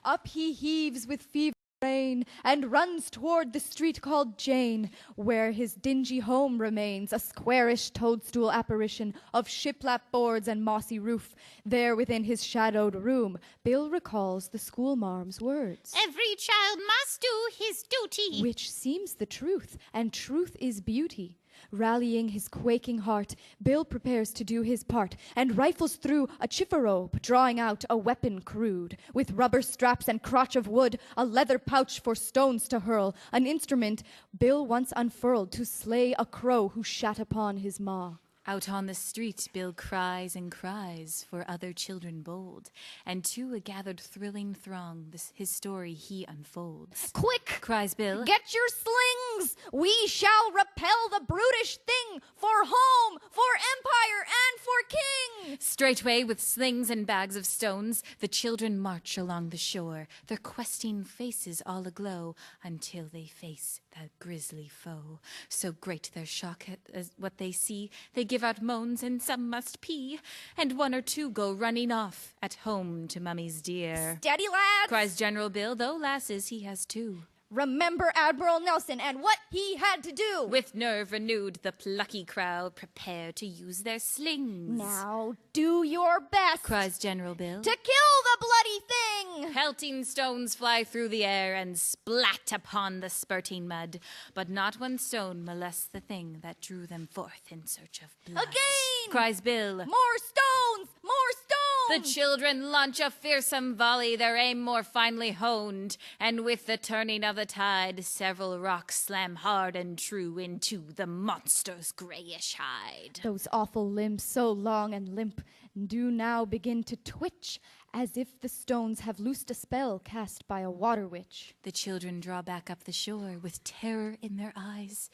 Up he heaves with fever rain, and runs toward the street called Jane, where his dingy home remains, a squarish toadstool apparition of shiplap boards and mossy roof. There within his shadowed room, Bill recalls the schoolmarm's words. Every child must do his duty. Which seems the truth, and truth is beauty. Rallying his quaking heart, Bill prepares to do his part and rifles through a chifferobe, drawing out a weapon crude. With rubber straps and crotch of wood, a leather pouch for stones to hurl, an instrument Bill once unfurled to slay a crow who shat upon his maw. Out on the street, Bill cries and cries for other children bold, and to a gathered thrilling throng his story he unfolds. Quick! Cries Bill. Get your slings! We shall repel the brutish thing for home, for empire, and for king! Straightway, with slings and bags of stones, the children march along the shore, their questing faces all aglow, until they face that grisly foe. So great their shock at what they see, they give out moans, and some must pee, and one or two go running off at home to mummies dear. Steady, lads! Cries General Bill, though lasses he has two. Remember Admiral Nelson and what he had to do. With nerve renewed, the plucky crowd prepare to use their slings. Now do your best, cries General Bill, to kill the bloody thing. Pelting stones fly through the air and splat upon the spurting mud, but not one stone molests the thing that drew them forth in search of blood. Again, cries Bill. More stones! More stones! The children launch a fearsome volley, their aim more finely honed, and with the turning of the tide, several rocks slam hard and true into the monster's grayish hide. Those awful limbs, so long and limp, do now begin to twitch as if the stones have loosed a spell cast by a water witch. The children draw back up the shore with terror in their eyes,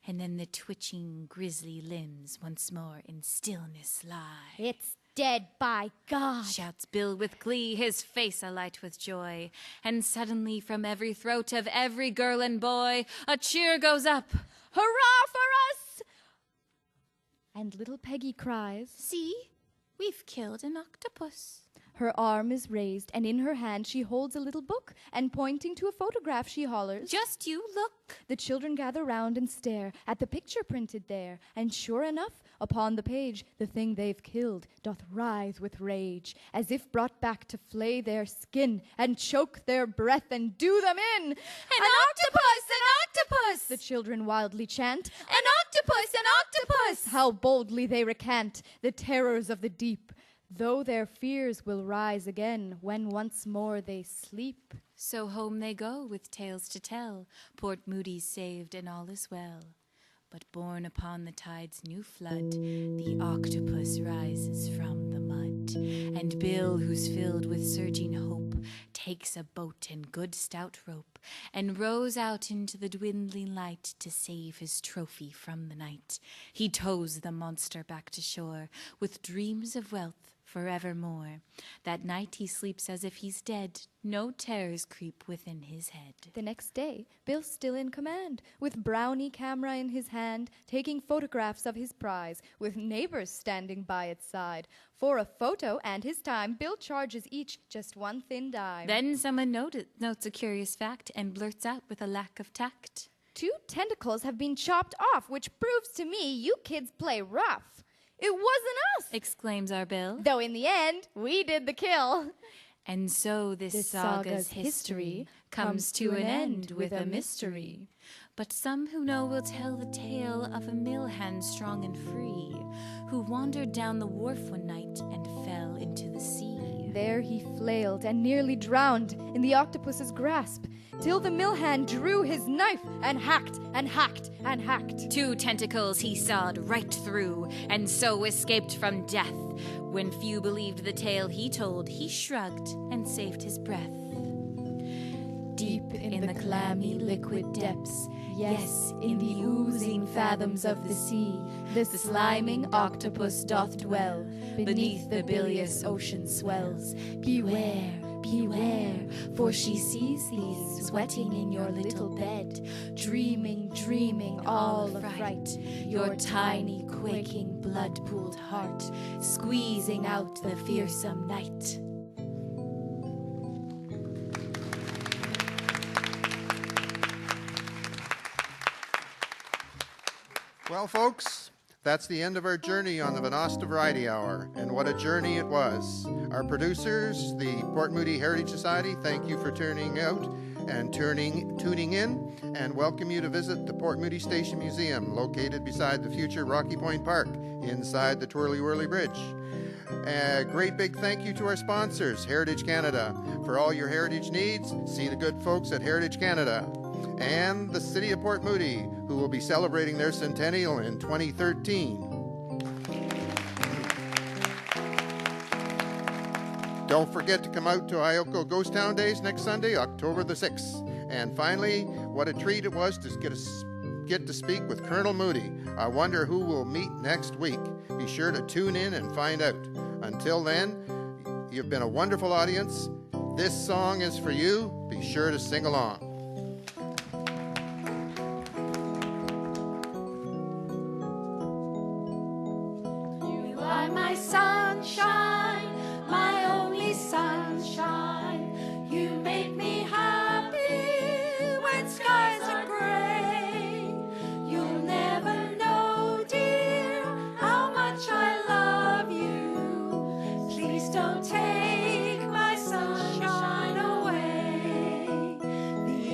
and then the twitching grisly limbs once more in stillness lie. It's dead, by God! Shouts Bill with glee, his face alight with joy. And suddenly from every throat of every girl and boy, a cheer goes up. Hurrah for us! And little Peggy cries, See, we've killed an octopus. Her arm is raised, and in her hand she holds a little book, and pointing to a photograph she hollers, Just you look. The children gather round and stare at the picture printed there, and sure enough, upon the page, the thing they've killed doth writhe with rage, as if brought back to flay their skin, and choke their breath, and do them in. An octopus! An octopus! The children wildly chant, An octopus! An octopus! How boldly they recant the terrors of the deep, though their fears will rise again when once more they sleep. So home they go with tales to tell, Port Moody's saved and all is well. But borne upon the tide's new flood, the octopus rises from the mud. And Bill, who's filled with surging hope, takes a boat and good stout rope, and rows out into the dwindling light to save his trophy from the night. He tows the monster back to shore, with dreams of wealth forevermore. That night he sleeps as if he's dead, no terrors creep within his head. The next day, Bill's still in command, with Brownie camera in his hand, taking photographs of his prize, with neighbors standing by its side. For a photo and his time, Bill charges each just one thin dime. Then someone notes a curious fact and blurts out with a lack of tact. 2 tentacles have been chopped off, which proves to me you kids play rough. It wasn't us, exclaims our Bill. Though in the end, we did the kill. And so this saga's history comes to an end with a mystery. But some who know will tell the tale of a mill hand strong and free, who wandered down the wharf one night and fell into the sea. There he flailed and nearly drowned in the octopus's grasp, till the mill hand drew his knife and hacked and hacked and hacked. 2 tentacles he sawed right through, and so escaped from death. When few believed the tale he told, he shrugged and saved his breath. Deep in the clammy liquid depths, yes, in the oozing fathoms of the sea, the sliming octopus doth dwell, beneath the bilious ocean swells. Beware, beware, for she sees thee sweating in your little bed, dreaming, dreaming all affright, your tiny, quaking, blood-pooled heart, squeezing out the fearsome night. Well, folks, that's the end of our journey on the Venosta Variety Hour, and what a journey it was. Our producers, the Port Moody Heritage Society, thank you for tuning out and tuning in, and welcome you to visit the Port Moody Station Museum, located beside the future Rocky Point Park, inside the Twirly Whirly Bridge. A great big thank you to our sponsors, Heritage Canada. For all your heritage needs, see the good folks at Heritage Canada. And the City of Port Moody, who will be celebrating their centennial in 2013. Don't forget to come out to Ioco Ghost Town Days next Sunday, October the 6th. And finally, what a treat it was to get to speak with Colonel Moody. I wonder who we'll meet next week. Be sure to tune in and find out. Until then, you've been a wonderful audience. This song is for you. Be sure to sing along. You are my sunshine, my only sunshine. You make me happy when skies are gray. You'll never know, dear, how much I love you. Please don't take my sunshine away. The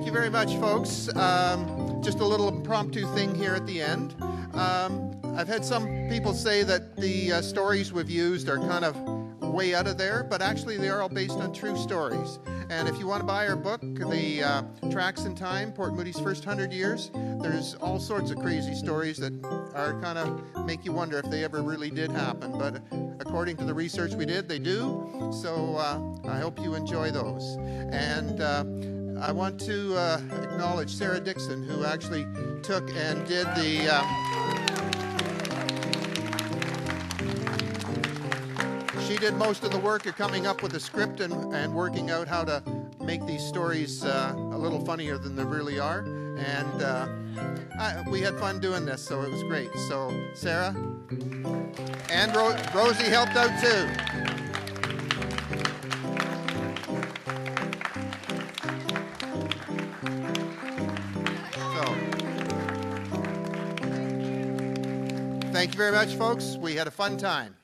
you very much, folks. Just a little impromptu thing here at the end. I've had some people say that the stories we've used are kind of way out of there, but actually they are all based on true stories. And if you want to buy our book, the Tracks in Time, Port Moody's First 100 Years, there's all sorts of crazy stories that are kind of make you wonder if they ever really did happen. But according to the research we did, they do. So I hope you enjoy those. And I want to acknowledge Sarah Dixon, who actually took and did the... She did most of the work of coming up with a script and working out how to make these stories a little funnier than they really are. And we had fun doing this, so it was great. So Sarah and Rosie helped out too. Thank you very much, folks. We had a fun time.